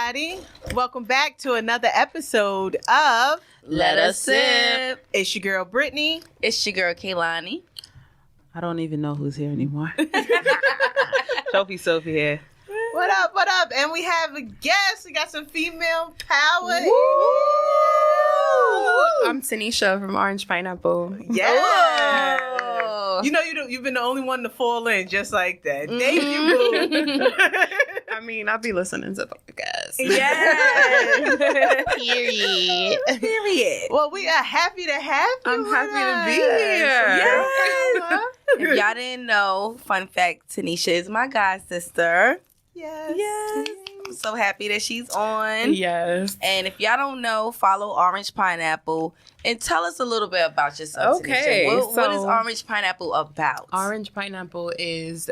everybody. Welcome back to another episode of Let Us Sip. It's your girl, Brittany. It's your girl, Kaloni. I don't even know who's here anymore. Sophy here. What up, what up? And we have a guest. We got some female power. Woo! I'm Tanisha from Orange Pineapple. Yeah. Oh. You know, you've been the only one to fall in just like that. Thank you, boo. I mean, I'll be listening to the podcast. Yes. Period. Period. Well, we are happy to have you. I'm with happy to be us. here. Yes. If y'all didn't know, fun fact, Tanisha is my god sister. Yes. I'm so happy that she's on. Yes. And if y'all don't know, follow Orange Pineapple and tell us a little bit about yourself. Okay, Tanisha. What is so- Orange Pineapple about? Orange Pineapple is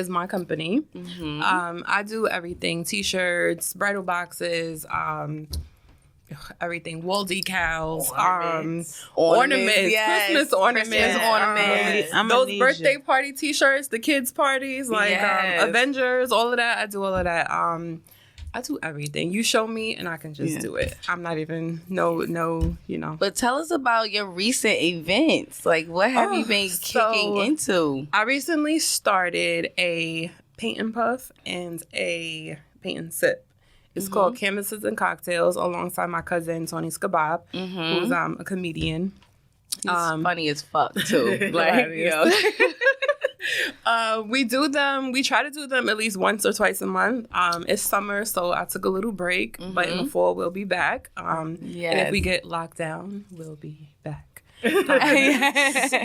my company. Mhm. I do everything: t-shirts, bridal boxes, everything, wall decals, ornaments, yes. Christmas ornaments, Christmas ornaments. I'm those amnesia. birthday party t-shirts, the kids' parties, like Yes. Avengers, all of that. I do all of that. I do everything. You show me and I can just do it. I'm not even you know. But tell us about your recent events. Like, what have you been kicking into? I recently started a paint and puff and a paint and sip. It's called Canvases and Cocktails, alongside my cousin Tony Skabab, who's a comedian. He's funny as fuck too. Like, yo. We do them. We try to do them at least once or twice a month. It's summer, so I took a little break, but in the fall we'll be back. And if we get locked down, we'll be back.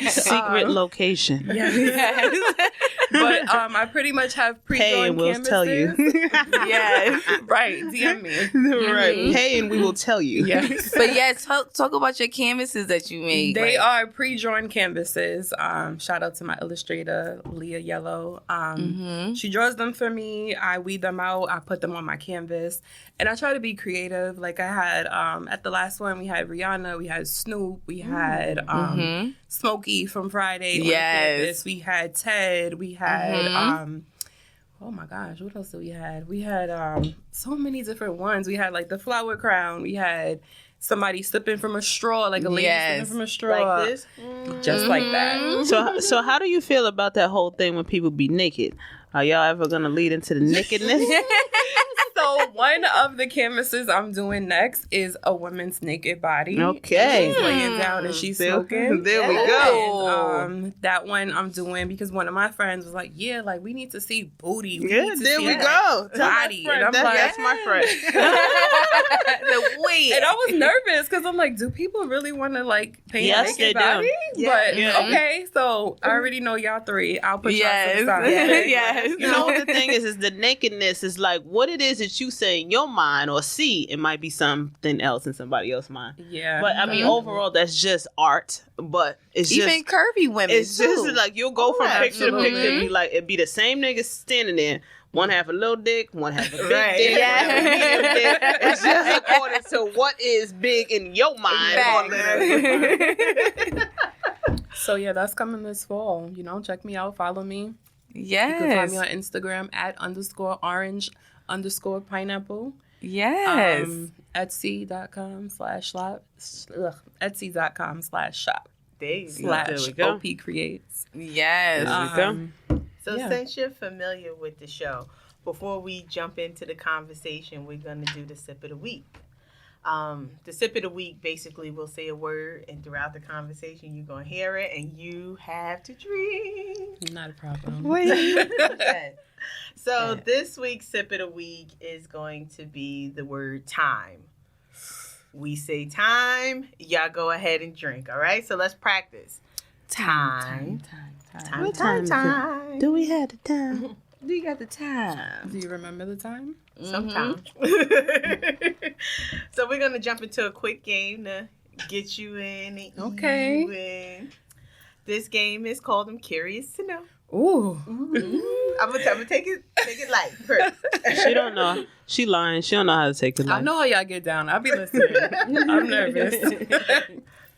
Secret location. Yes. But I pretty much have Pay and pre-drawn we'll canvases. tell you. Yes. Right. DM me. Right. Pay and we will tell you. Yes. But yeah, talk about your canvases that you made. They like, are pre-drawn canvases. Shout out to my illustrator, Leah Yellow. She draws them for me. I weed them out. I put them on my canvas. And I try to be creative. Like I had, at the last one, we had Rihanna, we had Snoop, we had Smokey from Friday. on the Yes. canvas. We had Ted. We had, oh my gosh, what else did we had? We had so many different ones. We had like the flower crown. We had somebody sipping from a straw, like a lady sipping from a straw. Like this? Just like that. So how do you feel about that whole thing when people be naked? Are y'all ever gonna lead into the nakedness? So one of the canvases I'm doing next is a woman's naked body. Okay. She's laying down and she's smoking. There we go. And, that one I'm doing because one of my friends was like, "Yeah, like we need to see booty. We Yeah, need to there see we that go. Tell my body." friend. And I'm like, That's my friend. the weight. And I was nervous because I'm like, do people really want to like paint Yes, a naked they do. body? Yeah. But Yeah. okay, so I already know y'all three. I'll put y'all to the side. Yes. You know what the thing is the nakedness is like what it is that you say in your mind or see. It might be something else in somebody else's mind. Yeah. But I mean, overall, that's just art. But it's Even just curvy women. it's too. just like you'll go from picture to absolutely. picture. Be like it be the same niggas standing there. One half a little dick, one half a big Right. dick, Yeah. one half a medium dick. It's just according to what is big in your mind. Facts. So yeah, that's coming this fall. You know, check me out, follow me. You can Yes. find me on Instagram at _orange_pineapple. Yes. Etsy.com/shop. Etsy.com/shop. There you go. There we go. /OP creates. Yes. So Yeah. since you're familiar with the show, before we jump into the conversation, we're going to do the sip of the week. The sip of the week, basically, we'll say a word, and throughout the conversation, you're going to hear it, and you have to drink. Not a problem. Okay. So this week's sip of the week is going to be the word time. We say time, y'all go ahead and drink, all right? So let's practice. Time. What time is it? Do we have the time? Do you got the time? Do you remember the time? Sometimes. So we're going to jump into a quick game to get you in and Okay. you in. This game is called I'm Curious to Know. Ooh. I'm gonna take it light first. She don't know. She lying. She don't know how to take it. I know how y'all get down. I'll be listening. I'm nervous.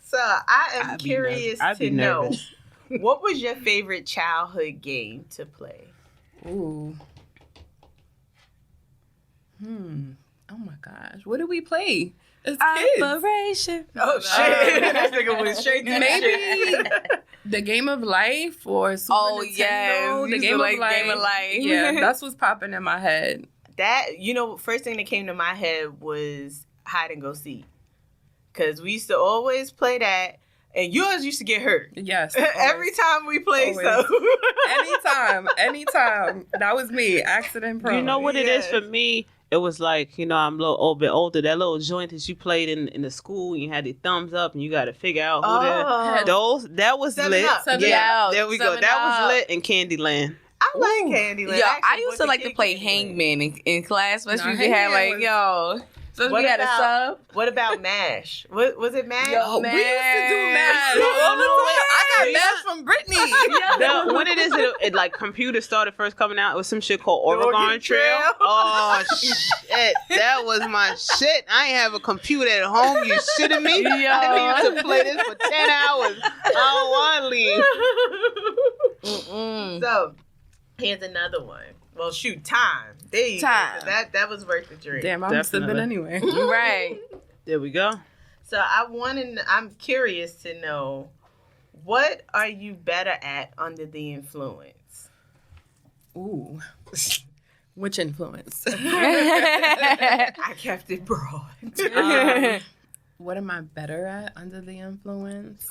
So I am I'd be curious nervous. I'd to be know, nervous. what was your favorite childhood game to play? Ooh. Oh my gosh, what did we play as kids? Operation. Oh shit! This nigga went straight to Maybe the Game of Life or Super Nintendo. Yes. The Game of Life. Game of Life. Yeah, that's what's popping in my head. That, first thing that came to my head was hide and go seek. Because we used to always play that, and yours used to get hurt. Yes. Every time we played so. Anytime. That was me, accident prone. You know what it is for me? It was like, I'm a little bit older. That little joint that you played in the school, and you had the thumbs up, and you got to figure out who that was 7 lit. Up. Yeah, there we go. 7 That Up. was lit in Candyland. I like Candyland. Yo, Actually, I used what to the like to kid play Candyland? Hangman in class, especially if you Hangman had like, was- so What we had a about- sub. What about MASH? Was it MASH? Yo, We used to do math Yo, all the no way. time. I got Yeah. math from Brittany. When it like computers started first coming out, it was some shit called The Oregon Oregon Trail. Trail. Oh shit, that was my shit. I ain't have a computer at home. You shitting me? Yo. I need to play this for 10 hours. I don't want to leave. Mm-mm. So, here's another one. Well, shoot, time. There you Time. go. That was worth the drink. Damn, I'm Definitely. sipping anyway. Right. There we go. So I'm curious to know, what are you better at under the influence? Ooh. Which influence? I kept it broad. What am I better at under the influence?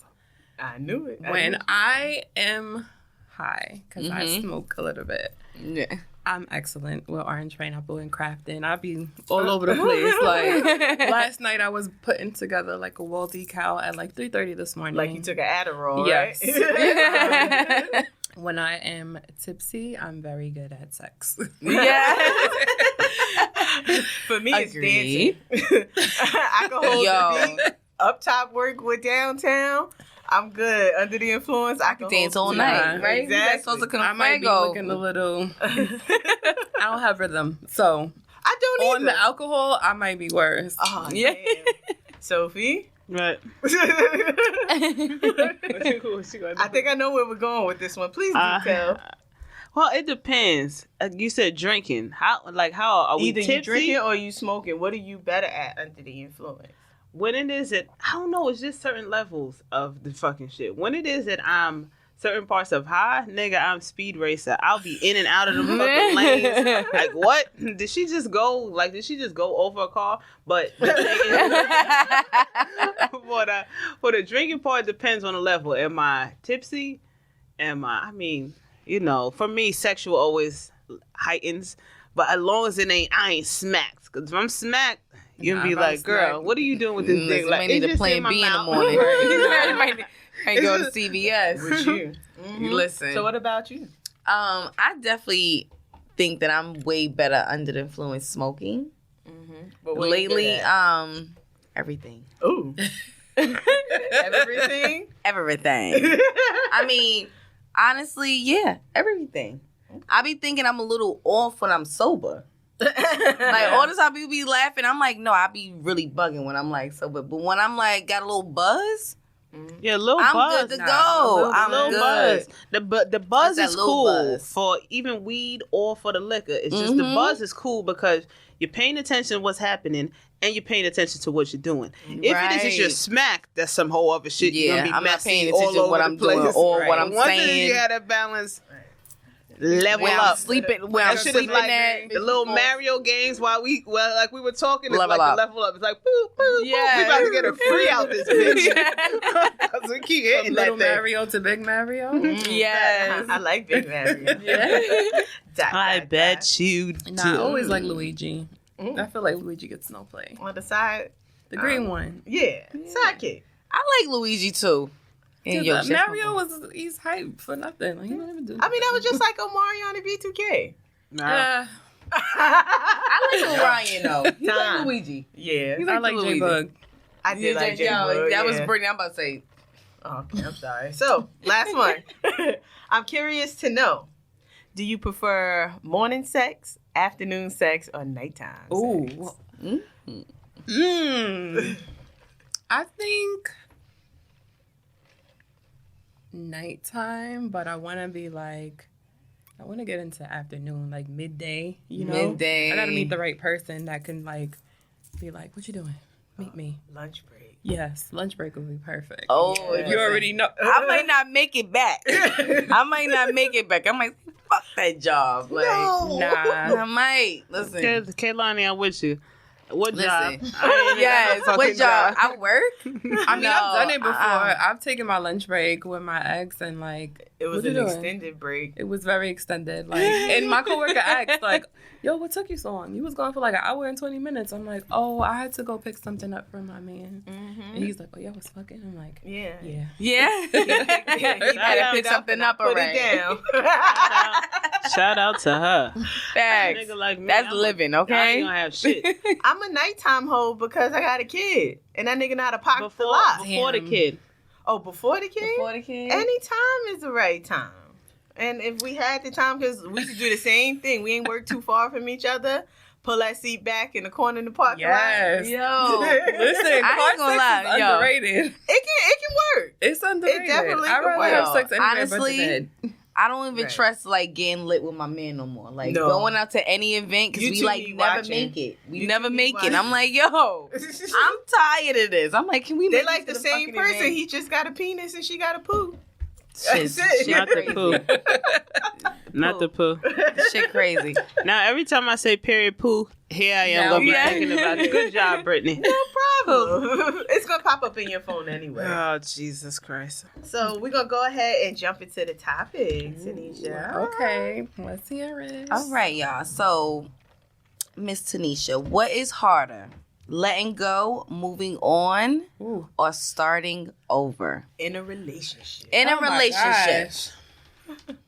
I knew it. When I am high, because I smoke a little bit, Yeah. I'm excellent with orange pineapple and crafting. I'll be all over the place. Like last night, I was putting together like a wall decal at like 3:30 this morning. Like you took an Adderall, Yes. right? When I am tipsy, I'm very good at sex. Yeah. For me, Agreed. it's dancing. I can hold Yo. the beat. Up top work with downtown. I'm good. Under the influence, I can Dance hold all the night, beat. right? That's Exactly. supposed to I might be Fuego. looking a little. I don't have rhythm, so I don't on either. the alcohol, I might be worse. Oh, Yeah. damn. Sophie? Right. I think I know where we're going with this one. Please do tell. Well, it depends. You said drinking. How are we Either tipsy? you drinking or you smoking. What are you better at under the influence? When it is that, I don't know, it's just certain levels of the fucking shit. When it is that I'm certain parts of high, nigga, I'm speed racer. I'll be in and out of the fucking lanes. Like, what? Did she just go over a car? But the thing is, for the drinking part, depends on the level. Am I tipsy? For me, sexual always heightens. But as long as I ain't smacked. Because if I'm smacked, you'll Nah, be if I'm like, girl, smacked- what are you doing with this dick? You Like, might need it's a just plan in my B in the mouth. morning. You might go to It's CVS. With you. You listen. So what about you? I definitely think that I'm way better under the influence smoking. But what you good Lately, at? everything. Ooh. Everything? Everything. I mean, honestly, yeah, everything. I be thinking I'm a little off when I'm sober. Like all the time people be laughing, I'm like, no, I be really bugging when I'm like sober. But when I'm like got a little buzz, Yeah, a little I'm buzz. good to go. I'm little good. buzz. The buzz That's is that little cool buzz. for even weed or for the liquor. It's just the buzz is cool because you're paying attention to what's happening and you're paying attention to what you're doing. If it is just your Right. smack, that's some whole other shit. You're Yeah, gonna be I'm not messy paying all attention to over what the I'm doing place. or what I'm Once it is saying. you had that balance, level when I'm up. sleeping, when That I'm shit is sleeping like at the little Mario games while we were talking. It's Level like up. the level up. It's like boop boop. Yeah. We about to get a free out this bitch. Because we keep hitting From that little thing. Mario to big Mario. Yes. I like Big Mario. I bet you do. Nah, I always like Luigi. I feel like Luigi gets no play. On the side, The green one. yeah, sidekick. I like Luigi too. And Dude, yo, Mario he's hyped for nothing. Like, he don't even do I mean, that was just like a Mario on the B2K. Nah. I like little Ryan though. He like Time. Luigi. Yeah, You I like Luigi. J-Bug. I did like J-Bug, that was yeah. Brittany. I'm about to say. Oh, okay, I'm sorry. So, last one. I'm curious to know, do you prefer morning sex, afternoon sex, or nighttime sex? Ooh. I think nighttime, but I want to be like, I want to get into afternoon, like midday, you know? Midday. I got to meet the right person that can like be like, "What you doing? Meet me." Lunch break. Yes, lunch break would be perfect. Oh, You already know. I might not make it back. I might not make it back. I might fuck that job. Like, Nah. I might. Listen. Kaloni, I'm with you. What Listen. job? I ain't got Yes, no what fucking job? I work. I mean, I've done it before. Uh-uh. I've taken my lunch break with my ex, and like, It was what you an doing? extended break. It was very extended. Like, and my coworker asked, like, "Yo, what took you so long? You was gone for like an hour and 20 minutes." I'm like, "Oh, I had to go pick something up for my man." And he's like, "Oh, yeah, I was fucking." I'm like, Yeah. "Yeah." Yeah. You better pick something up put already. it down. Shout out to her. Facts. Nigga like me, That's I'm living, I okay? ain't gonna have shit. I'm a nighttime hoe because I got a kid. And that nigga know how to pocket the lot. Before the Damn. kid. Oh, before the kid? Before the kid. Any time is the right time. And if we had the time, because we used to do the same thing. We ain't work too far from each other. Pull that seat back in the corner in the parking Yes. Yo. Listen, I ain't car gonna sex lie, is yo. underrated. lot. It can work. It's underrated. definitely I could rather work. have sex anywhere Honestly, but the bed. I don't even Right. trust like getting lit with my man no more. Like No. going out to any event because You we two like be never watching. make it. We You never two be make it. watching. I'm like, yo, I'm tired of this. I'm like, can we? They make like it the to same fucking person. event? He just got a penis and she got a poo. Shit, That's it. shit Not the crazy. poo. Not the poo. Shit crazy. Now, every time I say period poo, here I am Now gonna be yeah. thinking about it. Good job, Brittany. No problem. It's going to pop up in your phone anyway. Oh, Jesus Christ. So we're going to go ahead and jump into the topic, Tanisha. Okay, let's hear it. All right, y'all. So, Miss Tanisha, what is harder? Letting go, moving on, Ooh. or starting over? In a relationship. In a Oh my relationship. gosh.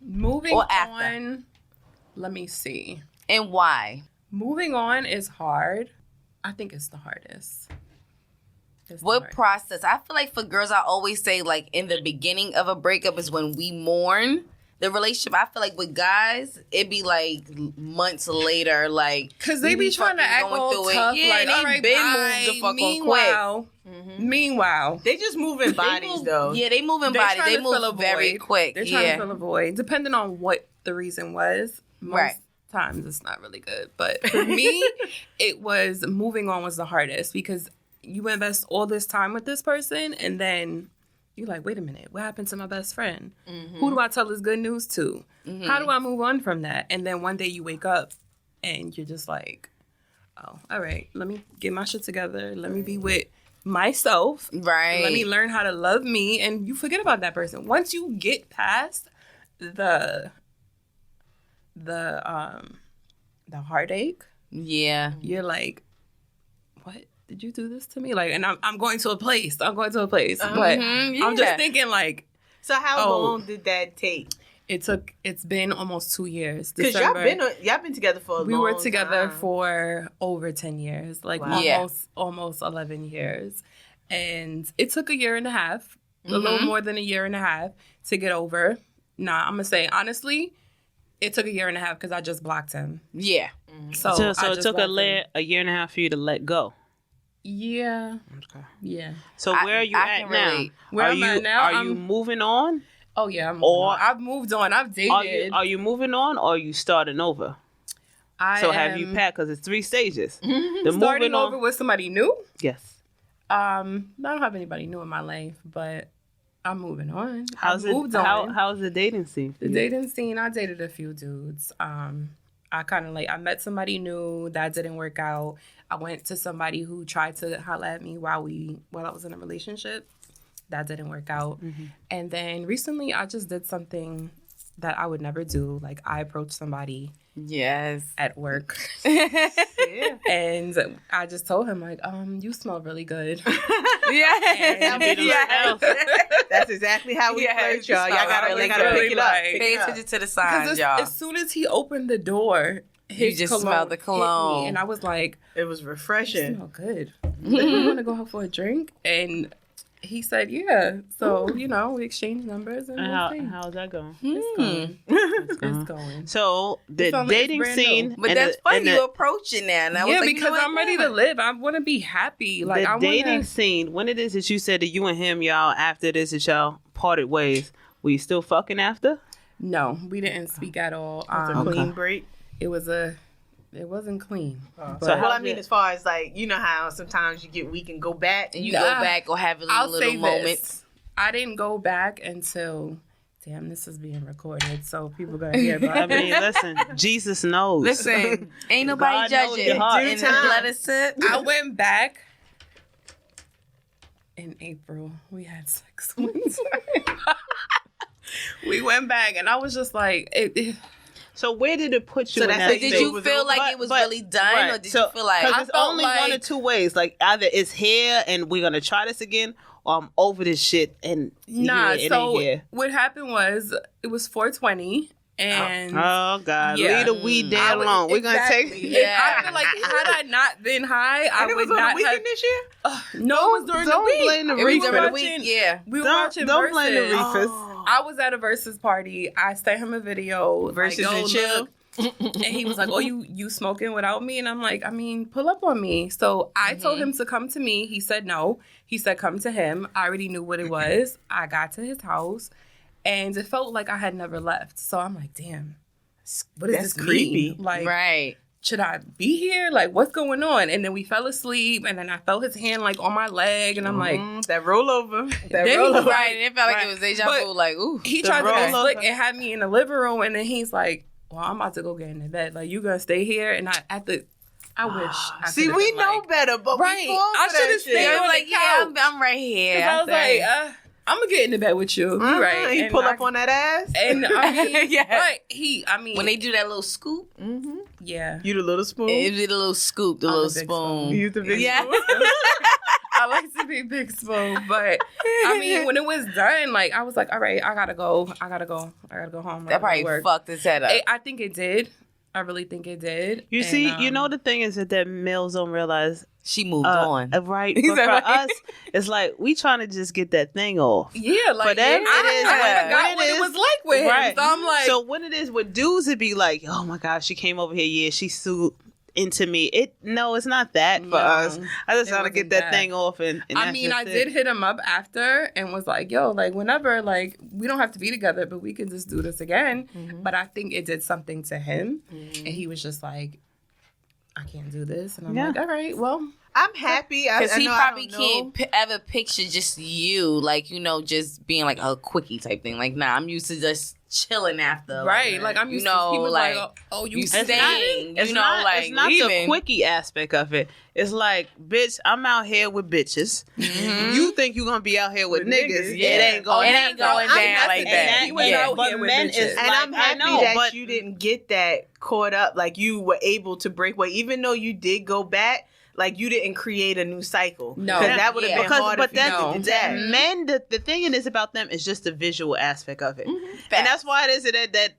Moving Or after. on. Let me see. And why? Moving on is hard. I think it's the hardest. It's the What hardest. process? I feel like for girls, I always say like in the beginning of a breakup is when we mourn the relationship. I feel like with guys, it'd be like months later, like Cause they be trying to fucking act going all through it. tough, Yeah, like they all right, been bye. moved the fuck on Meanwhile, Mm-hmm. meanwhile, They just moving bodies, though. Yeah, they moving They bodies. trying They to fill a move very void. quick. they're trying Yeah. to fill a void, depending on what the reason was. Most Right. times it's not really good, but for me, it was moving on was the hardest because you invest all this time with this person, and then you're like, wait a minute, what happened to my best friend? Who do I tell this good news to? How do I move on from that? And then one day you wake up and you're just like, oh, all right, let me get my shit together. Let me be with myself. Right. Let me learn how to love me. And you forget about that person. Once you get past the heartache, Yeah. you're like, what? Did you do this to me? Like, and I'm going to a place. I'm going to a place. But I'm yeah. just thinking like, So how Oh. long did that take? it's been almost 2 years. Because y'all been together for a long time. We were together for over 10 years, like Wow. Yeah. almost 11 years. And it took a year and a half, a little more than a year and a half to get over. Nah, I'm going to say, honestly, it took a year and a half because I just blocked him. Yeah. So I it just took blocked him. a year and a half for you to let go. Yeah. Okay. Yeah. So where are you I at can now? relate. Where are I'm you at now, are you I'm- moving on? Oh, yeah. Or- I've moved on. I've dated. Are you moving on or are you starting over? So have you packed? Because it's 3 stages. The starting moving on. over with somebody new? Yes. I don't have anybody new in my life, but I'm moving on. How's I've it? moved on. How's the dating scene? For The you? dating scene, I dated a few dudes. I kind of like, I met somebody new that didn't work out. I went to somebody who tried to holler at me while I was in a relationship. That didn't work out. And then recently I just did something that I would never do. Like I approached somebody Yes. at work Yeah. and I just told him like, you smell really good. Yeah. Yeah. That's exactly how we Yeah, flirt, y'all. Y'all smell gotta, really y'all gotta good. pick it up. Like, Pick Pay it up. attention to the signs, Because y'all. as soon as he opened the door, his just cologne smelled the hit cologne. me, and I was like, It was "You refreshing. smell good. You want to go out for a drink?" And he said, "Yeah." So we exchanged numbers, and we'll see. How's that going? It's going. It's going. So the sound like it's dating brand scene, new. But and that's the, funny and you the, approaching that. And I was Yeah, like, because I'm ready to live. I want to be happy. Like I the dating want to. scene. When it is that you said that you and him, y'all, after this, that y'all parted ways, were you still fucking after? No, we didn't speak at all. It's a clean break. It was a It wasn't clean. So well, I mean, as far as like, you know how sometimes you get weak and go back. And you go back or have I'll little say moments. This. I didn't go back until... Damn, this is being recorded, so people gonna hear about it. I mean, listen, Jesus knows. Listen, ain't nobody God knows judging. your heart. And let us sit. I went back in April. We had 6 months. We went back, and I was just like, So where did it put you So in that's that it. Did you state? feel like it was really done, right. or did you feel like... Because I it's felt only one or like- two ways. Like, either it's here and we're going to try this again, or I'm over this shit and nah. it So ain't here. what happened was it was 420, and Oh, God. Yeah. Leave the weed I there would- alone. We're going to exactly. take... Yeah. I feel like had I not been high, I And it would was on not the weekend have. this year? No, it was during the Don't week. blame the It was reefer. during the watching- week, yeah. We were Don't watching blame the Versus. reefers. I was at a Versus party. I sent him a video. Versus like, and chill. look. And he was like, "Oh, you smoking without me?" And I'm like, "I mean, pull up on me." So I told him to come to me. He said no. He said come to him. I already knew what it was. I got to his house, and it felt like I had never left. So I'm like, "Damn, what does That's this creepy. mean? Like, Right. should I be here? Like, what's going on?" And then we fell asleep, and then I felt his hand like on my leg, and I'm like, That rollover. That Then he rollover. Right, and it felt like Right. it was deja But vu, like, ooh. he The tried to roll be slick over. and had me in the living room, and then he's like, "Well, I'm about to go get into bed. Like, you gonna stay here?" And I wish. I See, could've we been know like, better, but Right. we fall for I that should've shit. stayed They on were the like, yeah, couch. I'm right here. 'Cause I was like, I'm gonna get into bed with you, Mhm. right? He And pull I- up on that ass. and I mean, Yeah. but I mean, when they do that little scoop, Mm-hmm. yeah, You the little spoon. it did a little scoop, the I'm a little big spoon. You the big Yeah. spoon. I like to be big spoon, but I mean, when it was done, like I was like, all right, I gotta go home. I That gotta probably work. fucked his head up. I think it did. I really think it did. You And, see, you know the thing is that males don't realize, She moved on. right? Is But that for right? us, it's like we trying to just get that thing off. Yeah, like For them, I it is forgot what what it it is. was like with him. Right. So I'm like, So when it is with dudes, it'd be like, oh my gosh, she came over here. Yeah, she's so into me. No, it's not that for No, us. I just it want to wasn't get that that. thing off. And I that's mean, just I it. did hit him up after and was like, yo, like whenever, like we don't have to be together, but we can just do this again. But I think it did something to him, and he was just like, I can't do this, and I'm Yeah. like, all right, well, I'm happy. Because I he know I probably don't know. can't ever picture just you, like, you know, just being like a quickie type thing. Like, nah, I'm used to just chilling after. right, like I'm you used know, to. He was like, like, oh, you you staying? staying, It's you know, not, like it's not leaving. the quickie aspect of it. It's like, bitch, I'm out here with bitches. You think you're gonna be out here with With niggas? niggas, Yeah. It ain't going. it ain't going I'm down not like saying that. He went Yeah. out But here with men bitches. is And like, I'm happy I know, that but you didn't get that caught up. Like you were able to break away, even though you did go back. Like you didn't create a new cycle. No. because that would have Yeah. been harder but for you that's to do that. men. The thing it is about them is just the visual aspect of it, Facts. and that's why it is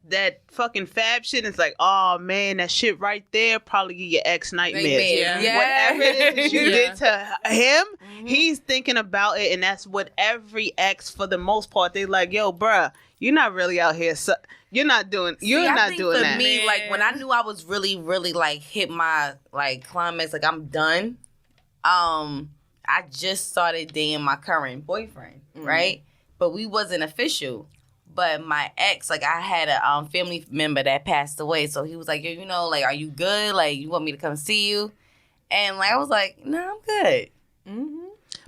that fucking fab shit. It's like, oh man, that shit right there probably give your ex nightmares. Yeah. Yeah. Whatever it is that you Yeah. did to him, he's thinking about it, and that's what every ex, for the most part, they like, yo, bruh, you're not really out here. You're not doing. You're See, I not think doing for that. me, Man. like when I knew I was really, really like hit my like climax, like I'm done. I just started dating my current boyfriend, right? But we wasn't official. But my ex, like I had a family member that passed away, so he was like, yo, you know, like, are you good? Like, you want me to come see you? And like I was like, no, I'm good.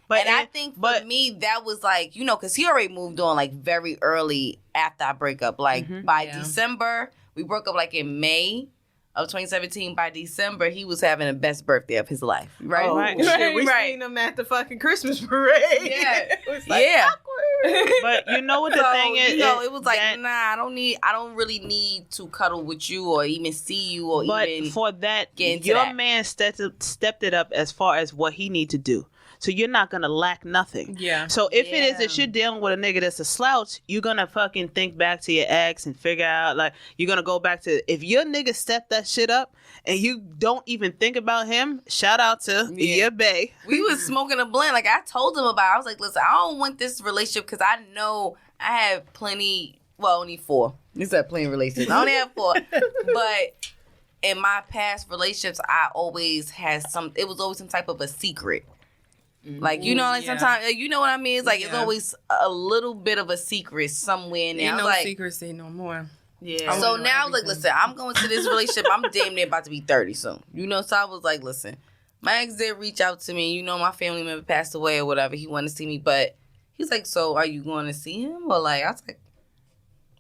But And I think for me, that was like, you know, because he already moved on like very early after I break up. Like by Yeah. December, we broke up like in May of 2017. By December, he was having the best birthday of his life. Right? Oh, Right. shit, we Right. seen them at the fucking Christmas parade. Yeah. It was like, Yeah. but you know what the So, thing is, you know, it was like, that- nah, I don't really need to cuddle with you or even see you or But even. for that, get into your that. man stepped it up as far as what he need to do. So you're not gonna lack nothing. yeah. So if it is Yeah. that you're dealing with a nigga that's a slouch, you're gonna fucking think back to your ex and figure out, like, you're gonna go back to, if your nigga stepped that shit up and you don't even think about him, shout out to your bae. We was smoking a blunt. Like I told him about it. I was like, listen, I don't want this relationship because I know I have plenty, well, only 4. These are plenty relationships. I only have 4. But in my past relationships, I always had it was always some type of a secret. Like, you know, like Yeah. sometimes, you know what I mean? It's like, it's Yeah. always a little bit of a secret somewhere in there. Ain't I was no like, secrecy no more. Yeah. So now, like, listen, I'm going to this relationship. I'm damn near about to be 30 soon. You know, so I was like, listen, my ex did reach out to me. You know, my family member passed away or whatever. He wanted to see me, but he's like, so are you going to see him? Or like, I was like,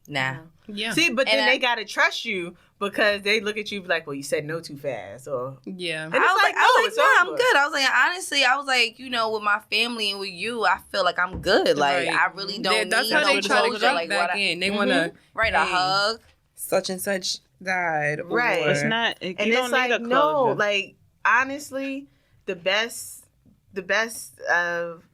nah. Yeah. See, but then they gotta trust you because they look at you like, well, you said no too fast, or Yeah. and I was like, it's nah, I'm over. good. I was like, honestly, I was like, you know, with my family and with you, I feel like I'm good. Like, Right. I really don't That's need how no they try to closure. get Like, back what in. They want to, right, a hug. such and such died. Right. Or, It's not. You And don't it's need like, a no, closure. like honestly, the best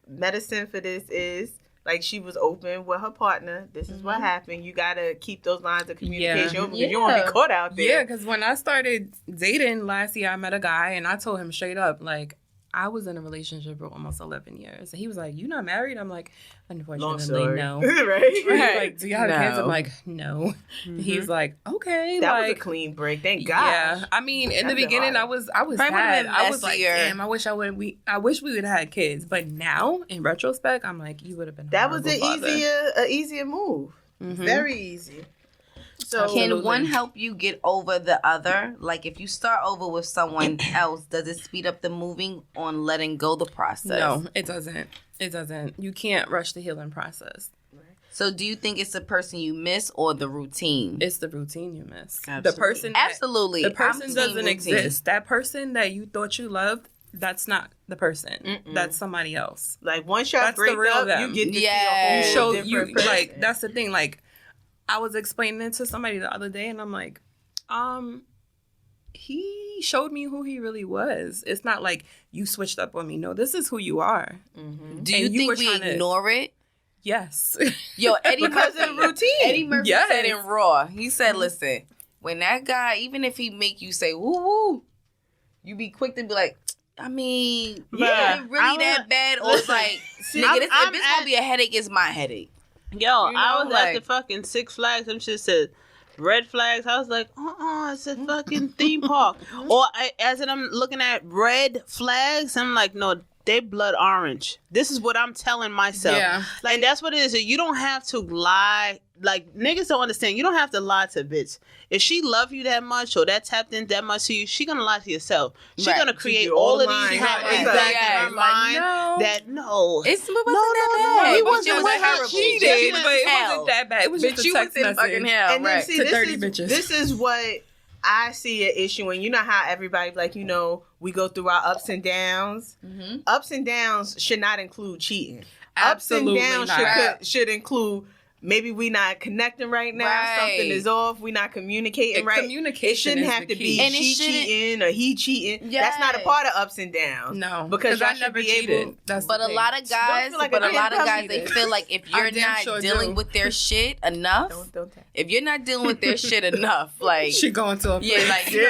medicine for this is like she was open with her partner. This is what happened. You gotta keep those lines of communication open because you won't be caught out there. Yeah, because when I started dating last year, I met a guy and I told him straight up, like, I was in a relationship for almost 11 years. And he was like, you not married? I'm like, Long unfortunately, story. no. Right? He's like, do you have kids? No. I'm like, no. He's like, okay. That like, was a clean break. Thank God. yeah. I mean, in the That's beginning, hard. I was Probably would've sad. been I was like, messier. damn, I wish we would have had kids. But now, in retrospect, I'm like, you would have been. That was an horrible father. easier move. Mhm. Very easy. So Can Absolutely. one help you get over the other? Like, if you start over with someone else, does it speed up the moving on letting go the process? No, it doesn't. It doesn't. You can't rush the healing process. So do you think it's the person you miss or the routine? It's the routine you miss. Absolutely. The person that, Absolutely. the I'm person team doesn't routine. exist. That person that you thought you loved, that's not the person. Mm-mm. That's somebody else. like once y'all That's the break real up, them. you get to Yes. see a Show whole you different person. like that's the thing. Like I was explaining it to somebody the other day, and I'm like, he showed me who he really was. It's not like you switched up on me. No, this is who you are. Do you And you were think we trying to- ignore it? Yes. Yo, Eddie Because Murphy. of the routine. Eddie Murphy Yes. said in Raw, he said, listen, when that guy, even if he make you say, woo woo, you be quick to be like, I mean, Yeah. is it really that bad? Or it's like, nigga, if I'm it's gonna be a headache, it's my headache. Yo, You know, I was like- at the fucking Six Flags. Them shit said red flags. I was like, it's a fucking theme park. Or as in I'm looking at red flags, I'm like, no, they blood orange. This is what I'm telling myself. Yeah. Like, that's what it is. You don't have to lie. Like, niggas don't understand. You don't have to lie to a bitch. If she love you that much or that tapped in that much to you, she gonna lie to herself. She Right. gonna create you all all of lying. these Right. in her Yes. mind No. that no. It wasn't no, that no, bad. he But wasn't you was with her. terrible. She She did, did, but it hell. wasn't that bad. It was But just a you was text in message. fucking hell, And then right? see, To 30 bitches. this is what I see an issue. And you know how everybody, like, you know, we go through our ups and downs. Mm-hmm. Ups and downs should not include cheating. Absolutely ups and not. downs should include maybe we not connecting right now. Right. Something is off. We not communicating right. Communication It shouldn't is have the to key. be And it she shouldn't- cheating or he cheating. That's not a Yes. part of ups and downs. No, Because I y'all should never be cheated. able- That's But the a thing. lot of guys, feel like but a a lot of damn guys, they cheater. feel like if I you're damn not sure dealing do. with their shit enough, Don't if you're not dealing with their shit enough, like She going to a yeah, like you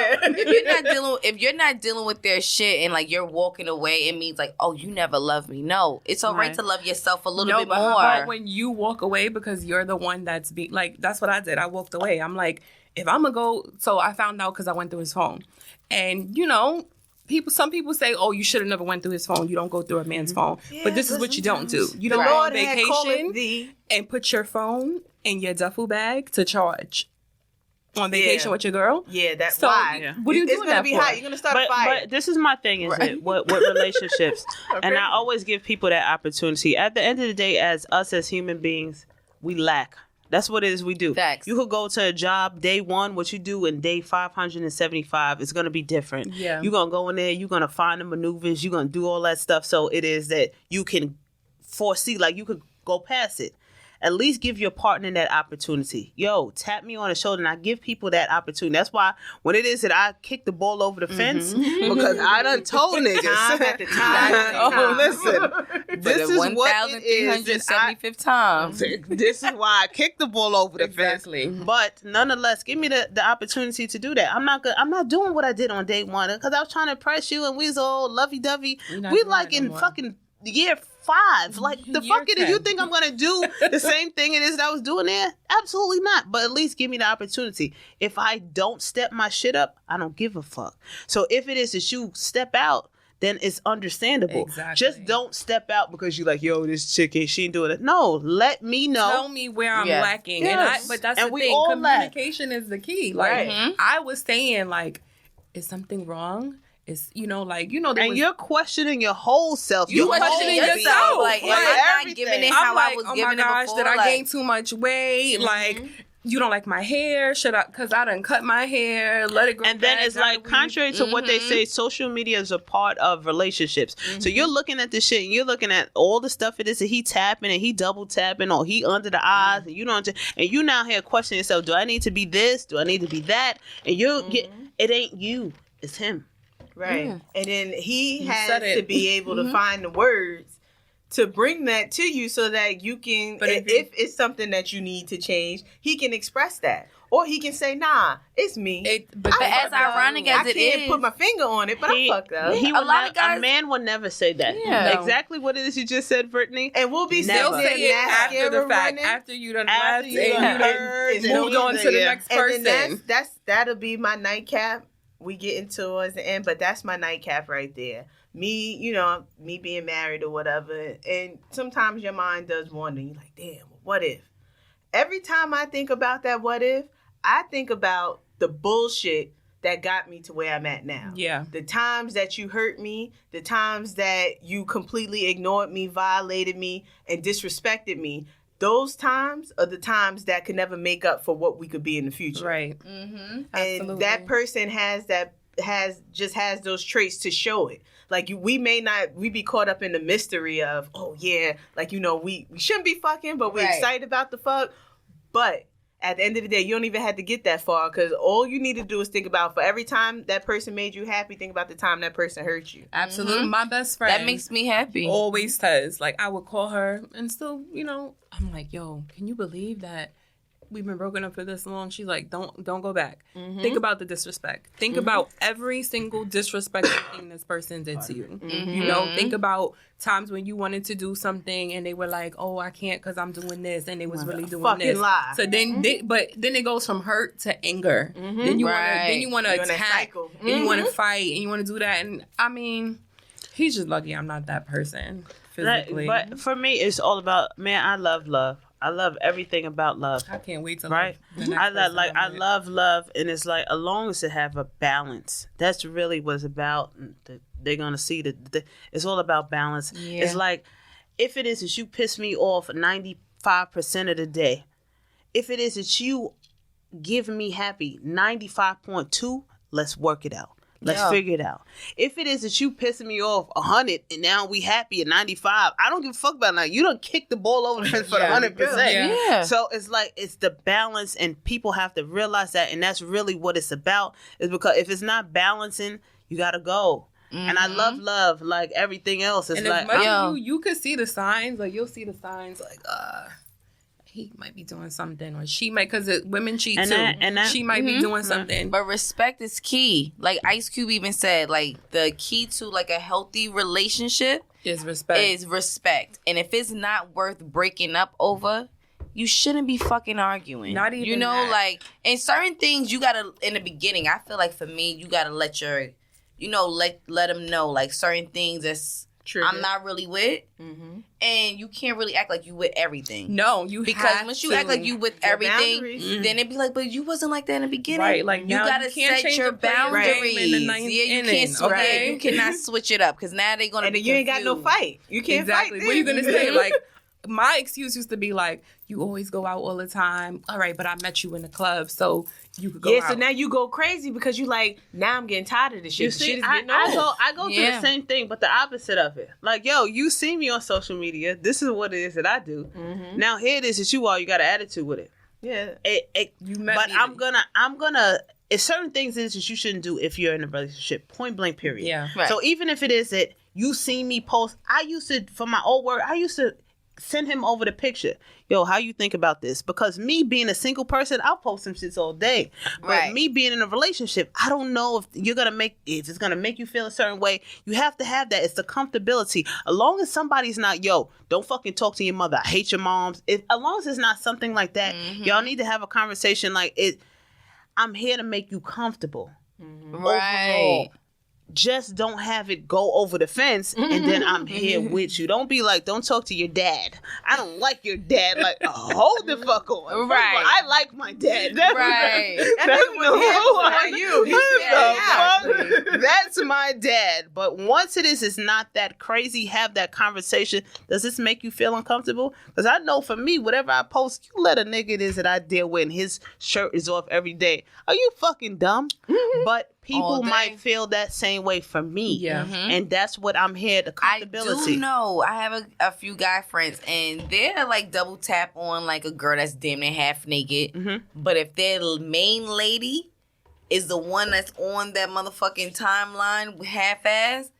know, if you're not dealing with their shit and like you're walking away, it means like, oh, you never loved me. No, it's all right Right. to love yourself a little no, bit but how more. about when you walk away because you're the one that's being like, that's what I did. I walked away. I'm like, if I'm gonna go, so I found out because I went through his phone, and you know, some people say, oh, you should have never went through his phone. You don't go through a man's phone. But this is what you don't do. You The don't go on Lord had called vacation thee. and put your phone in your duffel bag to charge on vacation Yeah. with your girl. Yeah, that's So why. Yeah. what are you It's doing gonna that be for? hot. You're gonna start a fire. But this is my thing, is Right. it with relationships, and Okay. I always give people that opportunity. At the end of the day, as human beings, we lack. That's what it is we do. Facts. You could go to a job day one, what you do in day 575 is going to be different. Yeah. You're going to go in there, you're going to find the maneuvers, you're going to do all that stuff. So it is that you can foresee, like you could go past it. At least give your partner that opportunity. Yo, tap me on the shoulder, and I give people that opportunity. That's why when it is that I kick the ball over the fence, because I done told niggas. Time after time. Oh, listen. This is what it is. that 1,375th time. this is why I kicked the ball over the Exactly. fence. But nonetheless, give me the opportunity to do that. I'm not doing what I did on day one because I was trying to impress you, and we was all lovey dovey. We're not We doing like that no in more. fucking year 5. Like the Year fuck it is. You 10. think I'm gonna do the same thing it is that I was doing there? Absolutely not. But at least give me the opportunity. If I don't step my shit up, I don't give a fuck. So if it is that you step out, then it's understandable. Exactly. Just don't step out because you like, yo, this chick, she ain't doing it. No, let me know. Tell me where I'm lacking. Yes. But that's And the we thing. all Communication is the key. Like, Right. I was saying, like, is something wrong? Is, And you're questioning your whole self. You your questioning whole yourself. being. Like, am I not giving it I'm how like, I was oh giving my gosh, it before? did I Like, gain too much weight? Like, you don't like my hair? Should I? Because I done cut my hair. Let it grow. And then back, it's like, contrary to what they say, social media is a part of relationships. So you're looking at this shit and you're looking at all the stuff it is that he tapping and he double tapping or he under the eyes and you don't. And you now here questioning yourself, do I need to be this? Do I need to be that? And it ain't you. It's him. Right. And then he has said it. to be able to find the words to bring that to you so that you can, But if it's something that you need to change, he can express that. Or he can say, nah, it's me. But as ironic as I it can't is, put my finger on it, but I fucked up. A man will never say that. Yeah. No. Exactly what it is you just said, Brittany. And we'll be Never. They'll say it after the fact, after you done left and you done moved on to the next person. And then that'll be my nightcap. We getting towards the end, but that's my nightcap right there. Me, me being married or whatever. And sometimes your mind does wonder. You're like, damn, what if? Every time I think about that what if, I think about the bullshit that got me to where I'm at now. Yeah. The times that you hurt me, the times that you completely ignored me, violated me, and disrespected me. Those times are the times that could never make up for what we could be in the future. Right. And Absolutely. that person has those traits to show it. Like we be caught up in the mystery of, oh yeah, like, we shouldn't be fucking, but we're excited about the fuck. But at the end of the day, you don't even have to get that far, because all you need to do is think about, for every time that person made you happy, think about the time that person hurt you. Absolutely. My best friend. that makes me happy. Always says, like, I would call her and still, I'm like, yo, can you believe that we've been broken up for this long? She's like, don't go back. Think about the disrespect. Think about every single disrespectful thing this person did to you. Think about times when you wanted to do something and they were like, oh, I can't because I'm doing this, and they was really doing fucking this. lie. So then, but then it goes from hurt to anger. Then you want to attack, and you want to fight, and you want to do that. And I mean, he's just lucky I'm not that person physically. But for me, it's all about, man, I love love. I love everything about love. I can't wait to right. I love love, and it's like, as long as it have a balance, that's really what it's about. They're gonna see that it's all about balance. Yeah. It's like, if it is that you piss me off 95% of the day, if it is that you give me happy 95.2, let's work it out. Let's figure it out. If it is that you pissing me off 100 and now we happy at 95, I don't give a fuck about that. You don't kick the ball over the fence for the 100%. Yeah. So it's like, it's the balance, and people have to realize that, and that's really what it's about. Is because if it's not balancing, you gotta go. And I love like everything else. It's and like, as much as you could see the signs, like you'll see the signs, like he might be doing something, or she might, because women cheat too. And she might be doing something. But respect is key. Like Ice Cube even said, like the key to like a healthy relationship is respect. And if it's not worth breaking up over, you shouldn't be fucking arguing. Not even that. Like, in certain things you gotta, in the beginning, I feel like for me, you gotta let your, let them know, like, certain things that's I'm not really with, and you can't really act like you with everything. No, because once you act like you with everything, then it'd be like, but you wasn't like that in the beginning. Right, like you gotta set your boundaries. You can't okay? You cannot switch it up, because now they're gonna. And then you ain't got no fight. You can't fight. What are you gonna say? Like, my excuse used to be like, you always go out all the time. All right, but I met you in the club, so you could go out. So now you go crazy because you like, now I'm getting tired of this shit. You see, shit is getting old. I go through the same thing, but the opposite of it. Like, yo, you see me on social media. This is what it is that I do. Now here it is that you got an attitude with it. Yeah. But I'm gonna. It's certain things that you shouldn't do if you're in a relationship. Point blank. Period. Yeah. Right. So even if it is that you see me post, I used to, for my old work, I used to send him over the picture. Yo, how you think about this? Because me being a single person, I'll post some shits all day. But me being in a relationship, I don't know if it's gonna make you feel a certain way. You have to have that. It's the comfortability. As long as somebody's not, don't fucking talk to your mother. I hate your moms. As long as it's not something like that, y'all need to have a conversation like it. I'm here to make you comfortable. Right. Overall, just don't have it go over the fence, and then I'm here with you. Don't be like, don't talk to your dad. I don't like your dad. Like, hold the fuck on. Right. I like my dad. Right. That's you. That's my dad. But once it's not that crazy, have that conversation. Does this make you feel uncomfortable? Because I know for me, whatever I post, you let a nigga it is that I deal with and his shirt is off every day. Are you fucking dumb? But people might feel that same way for me. Yeah. And that's what I'm here, the accountability. I do know. I have a few guy friends, and they're like double tap on like a girl that's damn near half naked. But if their main lady is the one that's on that motherfucking timeline half ass,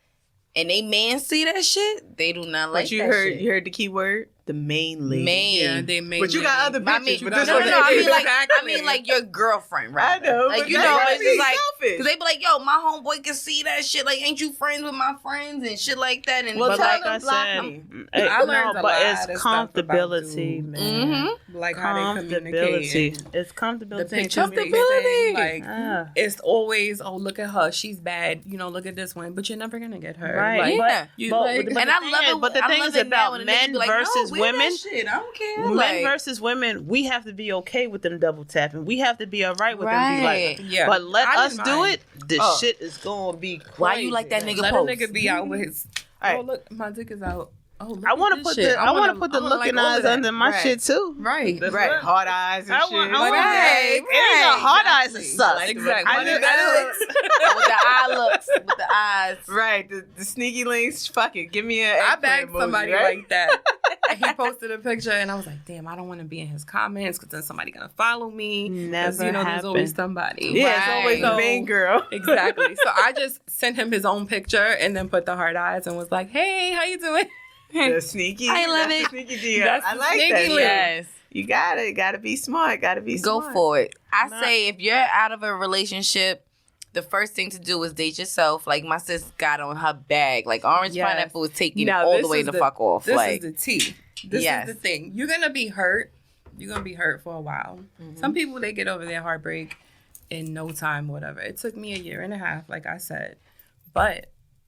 and they man see that shit, they do not like But you that heard shit. you heard the key word? The main lady. Main. Yeah, they main. But you got other bitches. No, but this no, one- I mean like your girlfriend, right? I know. Like, but you that know, gotta it's be just like, selfish. because they be like, yo, my homeboy can see that shit. Like, ain't you friends with my friends and shit like that? And Well, But tell like them I block said, me. I learned a but lot it's of stuff about comfortability, dude. man. Like how they communicate. Comfortability. It's The comfortability. pictures they Comfortability. say, like Ah. it's always, oh, look at her, she's bad. You know, look at this one, but you're never gonna get her. Right. Like, Yeah. you But- like, but and the I thing love is- it. but the I thing love is it now about when a nigga men be like, versus no, wear that women. shit. I don't care. Men Like, versus women, we have to be okay with them double tapping. We have to be all right with them. Be Right. like, yeah. but let I us didn't do mind. it. The Oh. shit is gonna be crazy. Why you like that nigga Let post? a nigga be out with his. Right. Oh, look, my dick is out. Oh, look I at want to this put shit. the I want to put the I wanna looking like all of eyes that. under my Right. shit too. Right. That's Right, right. hard eyes and I shit. want Right. it ain't no hard eyes and Exactly. such. Exactly. I What knew is that. with the eye looks, with the eyes. Right, the sneaky links. Fuck it, give me an. I eggplant bagged emoji, somebody right? like that. And he posted a picture, and I was like, "Damn, I don't want to be in his comments because then somebody gonna follow me." 'Cause, Never you know, there's always happened. somebody. Yeah, it's always the Right. main girl. Exactly. So I just sent him his own picture and then put the hard eyes and was like, "Hey, how you doing?" The sneaky. I love that's it. The sneaky deal. That's I the like sneaky that. link. Yes. You gotta be smart. Gotta be Go smart. for it. I Nah. say if you're out of a relationship, the first thing to do is date yourself. Like my sis got on her bag. Like orange Yes. pineapple was taking Now, all this the way is the the- fuck off. This Like is the tea. This Yes. is the thing. You're gonna be hurt. You're gonna be hurt for a while. Some people they get over their heartbreak in no time, whatever. It took me 1.5 years, like I said, but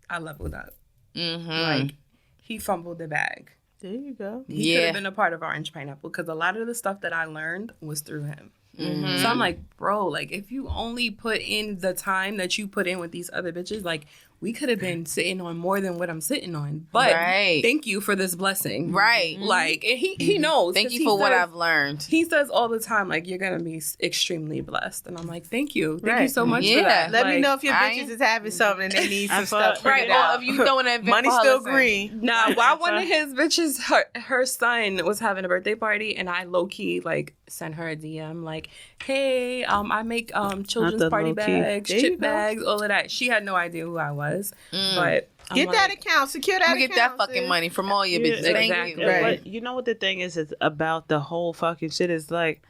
I leveled up. Like he fumbled the bag. There you go. He could Yeah. have been a part of Orange Pineapple because a lot of the stuff that I learned was through him. Mm-hmm. So I'm like, bro, like if you only put in the time that you put in with these other bitches, like we could have been sitting on more than what I'm sitting on. But Right. thank you for this blessing. Right. Like, and he knows. Thank 'cause you he for what says- I've learned. He says all the time, like, you're going to be extremely blessed. And I'm like, thank you. Thank you Right. so much Yeah. for that. Let me like, know if your I bitches ain't- is having something and they need some I stuff. thought- Figured Right. Or out. if you throwing an event Money's for her, still listen. green. Nah, while one of his bitches, her son was having a birthday party, and I low key like sent her a DM like, "Hey, I make children's the party low-key. bags, There you chip go. bags, all of that." She had no idea who I was, but I'm Get that like, account. Secure that I'm gonna get that account, fucking sis. money from all your Yeah, bitches. Thank exactly. you. Right. But you know what the thing is about the whole fucking shit is like,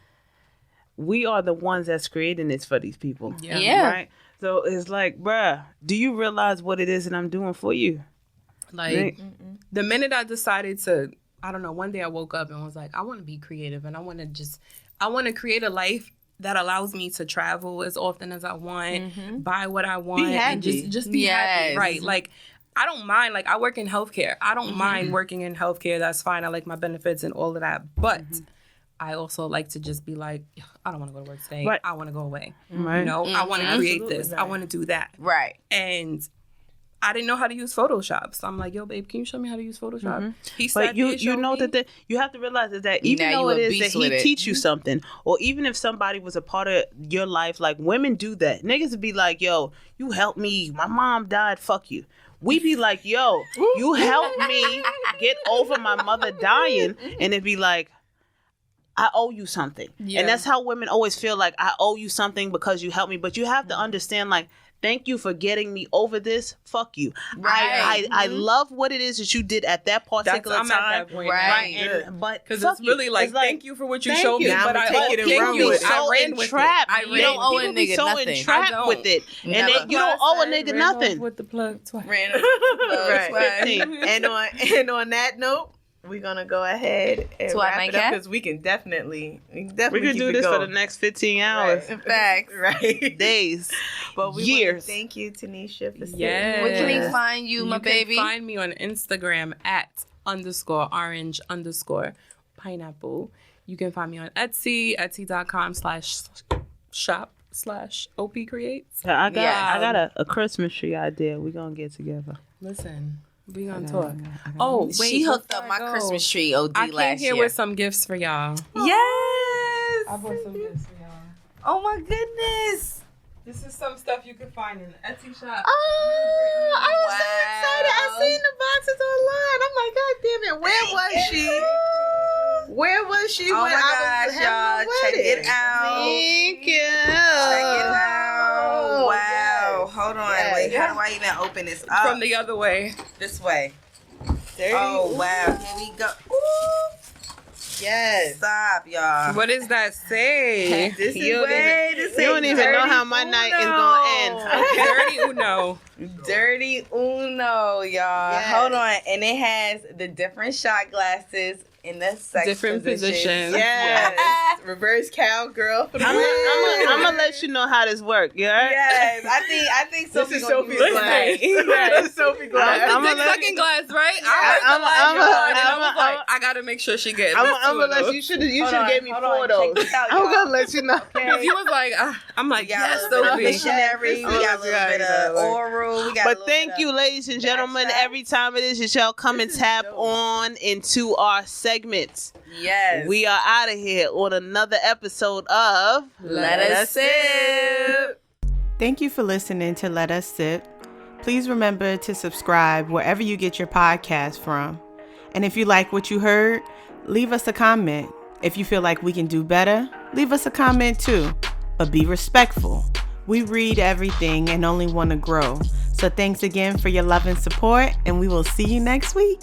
we are the ones that's creating this for these people. Yeah. Yeah. Right? So it's like, bruh, do you realize what it is that I'm doing for you? like the minute I decided to, I don't know, one day I woke up and was like, I want to be creative, and I want to create a life that allows me to travel as often as I want, buy what I want, and happy. just be Yes. happy, right? Like, I don't mind. Like, I work in healthcare. I don't mind working in healthcare. That's fine. I like my benefits and all of that. But I also like to just be like, I don't want to go to work today. Right. I want to go away. Right. You know, I want to create Absolutely this. right. I want to do that. Right. And I didn't know how to use Photoshop. So I'm like, yo, babe, can you show me how to use Photoshop? He But sat you there and showed know me. that you have to realize is that even Now though you it a is beast that with he it. teach you something, or even if somebody was a part of your life, like women do that. Niggas would be like, yo, you helped me. My mom died. Fuck you. We be like, yo, you helped me get over my mother dying. And it'd be like, I owe you something. Yeah. And that's how women always feel like, I owe you something because you helped me. But you have to understand, like, thank you for getting me over this. Fuck you. Right. I love what it is that you did at that particular I'm time. at that point. Right. And, but Because fuck it's really you. like, It's thank you for what you thank showed me, you. Now but I'ma I take it and thank run you. with it. I so ran with it. entrapped. I You ran don't owe with a it. People be nigga so nothing. entrapped Entrapped with it, and Never. then you don't owe a nigga Ran off nothing. with the plug twice. Ran Right. right. And on that note, we're gonna go ahead and To our wrap it up nightcap? because we can definitely We keep could do it this for going. the next 15 hours, Right. Facts. Right. days, But we years. Thank you, Tanisha, for sitting. Yes. Where can with we us. find you, my baby? You can find me on Instagram at _orange_pineapple. You can find me on Etsy, etsy.com/shop/OP Creates. I got Yeah. I got a Christmas tree idea. We gonna get together. Listen, we gonna talk. Oh, wait. She hooked before up I my go, Christmas tree OD I came last here year. with some gifts for y'all. Yes. I bought some gifts for y'all. Oh my goodness. This is some stuff you can find in the Etsy shop. Oh, I was so Wow. excited. I seen the boxes online. I'm like, God damn it, where was she? Where was she Oh when my I was gosh, having y'all. my Check wedding? it out. Thank you. Check it out. Wow. Yes. Hold on. Yes. Wait, how do I even open this up? From the other way. This way. Dirty. Oh, wow. Here we go. Ooh. Yes. Stop, y'all. What does that say? This You is don't way even- to you say don't even know dirty how my night is Uno. gonna end. Dirty Uno. Dirty Uno, y'all. Yes. Hold on. And it has the different shot glasses in the sex Different positions. Yes. Reverse cowgirl for the I'm win. gonna let you know how this works. You heard? Yes. I think This Sophie is gonna Sophie's give me glass. some. That's Sophie glass. I'm The gonna let second glass, right? I'm- I I'm- was like, I gotta make sure she gets. I'm gonna let you. Should Hold on, gave me hold 4 on. of those. Check this out, I'm y'all. gonna let you know. Because you was like, I'm like, We got yes, a little bit of Sophie. missionary. We got a little bit of oral. We got a But little thank bit you, of ladies and gentlemen. backtrack. Every time it is, you shall come and This is tap dope. on into our segments. Yes. We are out of here on another episode of Let us sip. Thank you for listening to Let Us Sip. Please remember to subscribe wherever you get your podcast from. And if you like what you heard, leave us a comment. If you feel like we can do better, leave us a comment too. But be respectful. We read everything and only want to grow. So thanks again for your love and support, and we will see you next week.